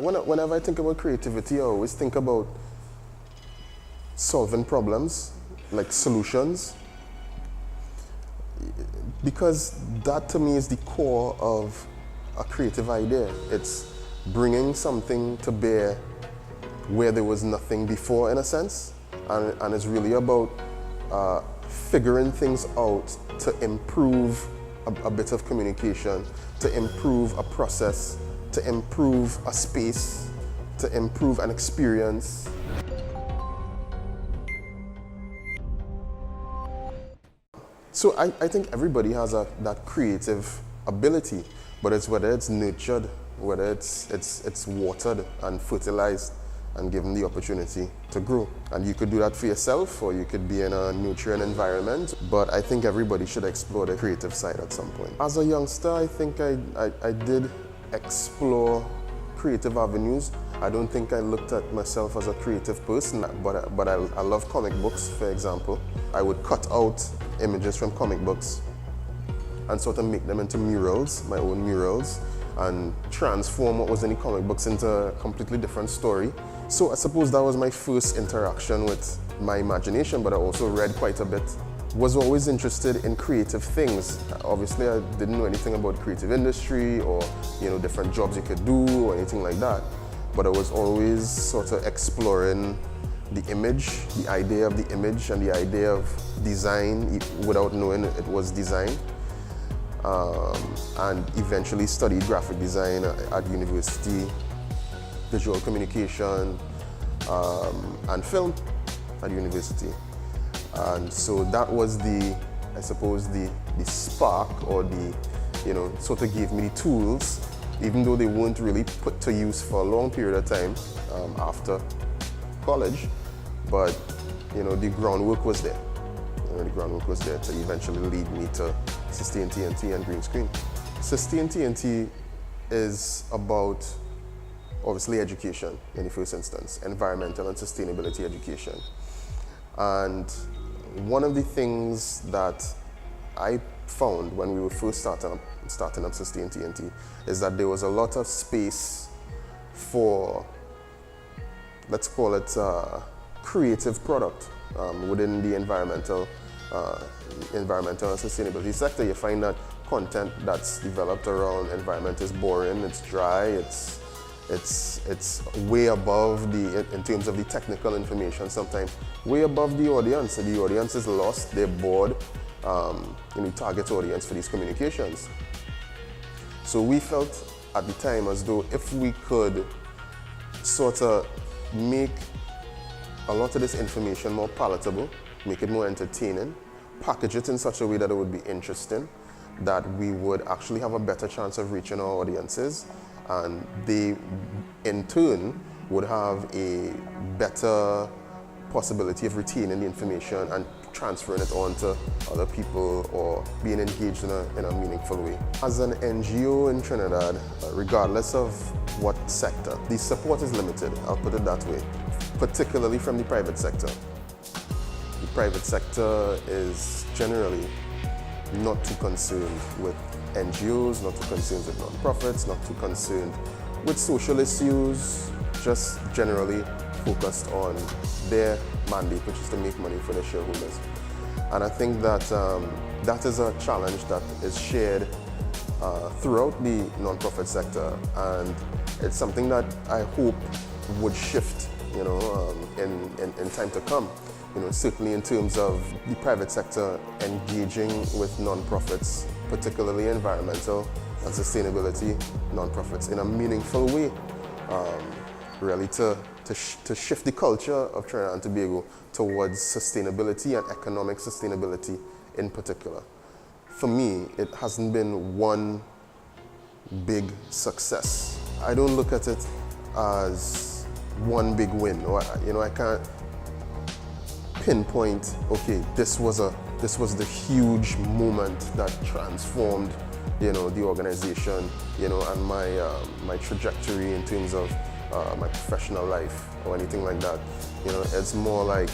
Whenever I think about creativity, I always think about solving problems, like solutions, because that to me is the core of a creative idea. It's bringing something to bear where there was nothing before, in a sense, and it's really about figuring things out to improve a bit of communication, to improve a process, to improve a space, to improve an experience. So I think everybody has that creative ability, but it's whether it's nurtured, whether it's watered and fertilized and given the opportunity to grow. And you could do that for yourself, or you could be in a nurturing environment, but I think everybody should explore the creative side at some point. As a youngster, I think I did explore creative avenues. I don't think I looked at myself as a creative person, but I love comic books, for example. I would cut out images from comic books and sort of make them into murals, my own murals, and transform what was in the comic books into a completely different story. So I suppose that was my first interaction with my imagination, but I also read quite a bit. Was always interested in creative things. Obviously, I didn't know anything about creative industry or different jobs you could do or anything like that. But I was always sort of exploring the image, the idea of the image and the idea of design without knowing it was design. And eventually studied graphic design at university, visual communication, and film at university. And so that was I suppose the spark, or sort of gave me the tools, even though they weren't really put to use for a long period of time after college. But the groundwork was there. The groundwork was there to eventually lead me to Sustain TNT and green screen. Sustain TNT is about, obviously, education in the first instance, environmental and sustainability education. And one of the things that I found when we were first starting up Sustain TNT is that there was a lot of space for, let's call it, creative product within the environmental and sustainability sector. You find that content that's developed around environment is boring, it's dry, it's way above in terms of the technical information, sometimes way above the audience. So the audience is lost, they're bored, target audience for these communications. So we felt at the time as though if we could sort of make a lot of this information more palatable, make it more entertaining, package it in such a way that it would be interesting, that we would actually have a better chance of reaching our audiences, and they in turn would have a better possibility of retaining the information and transferring it on to other people or being engaged in a meaningful way. As an NGO in Trinidad, regardless of what sector, the support is limited, I'll put it that way, particularly from the private sector. The private sector is generally not too concerned with NGOs, not too concerned with non-profits, not too concerned with social issues, just generally focused on their mandate, which is to make money for their shareholders. And I think that that is a challenge that is shared throughout the non-profit sector, and it's something that I hope would shift, in time to come. Certainly in terms of the private sector engaging with non-profits, particularly environmental and sustainability non-profits, in a meaningful way, really to shift the culture of Trinidad and Tobago towards sustainability and economic sustainability in particular. For me, it hasn't been one big success. I don't look at it as one big win, or I can't pinpoint, okay, this was the huge moment that transformed, the organization, and my trajectory in terms of my professional life or anything like that. It's more like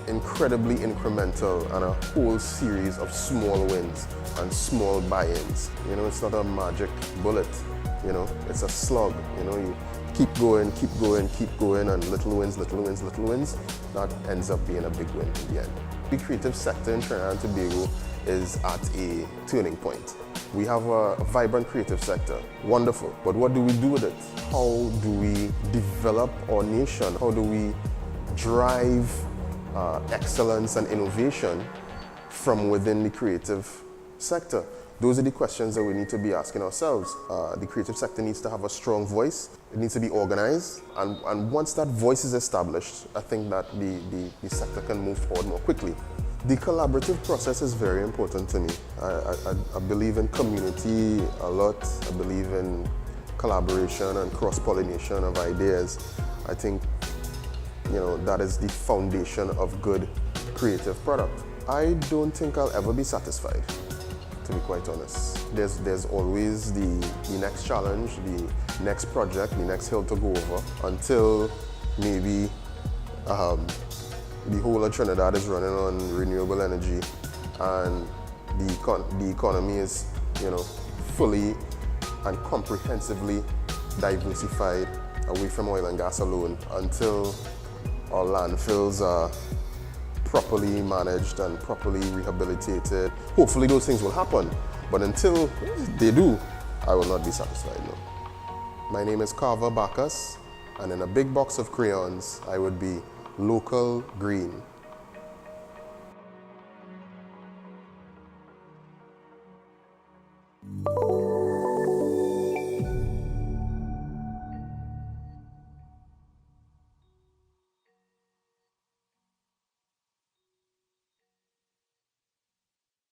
incredibly incremental and a whole series of small wins and small buy-ins. It's not a magic bullet. You know, it's a slog. You know, you keep going, keep going, keep going, and little wins, little wins, little wins. That ends up being a big win in the end. The creative sector in Trinidad and Tobago is at a turning point. We have a vibrant creative sector, wonderful, but what do we do with it? How do we develop our nation? How do we drive excellence and innovation from within the creative sector? Those are the questions that we need to be asking ourselves. The creative sector needs to have a strong voice. It needs to be organized. And once that voice is established, I think that the sector can move forward more quickly. The collaborative process is very important to me. I believe in community a lot. I believe in collaboration and cross-pollination of ideas. I think, you know, that is the foundation of good creative product. I don't think I'll ever be satisfied, to be quite honest. There's always the next challenge, the next project, the next hill to go over, until maybe the whole of Trinidad is running on renewable energy and the economy is, you know, fully and comprehensively diversified away from oil and gas alone, until our landfills are properly managed and properly rehabilitated. Hopefully those things will happen, but until they do, I will not be satisfied, no. My name is Carver Bacchus, and in a big box of crayons, I would be local green.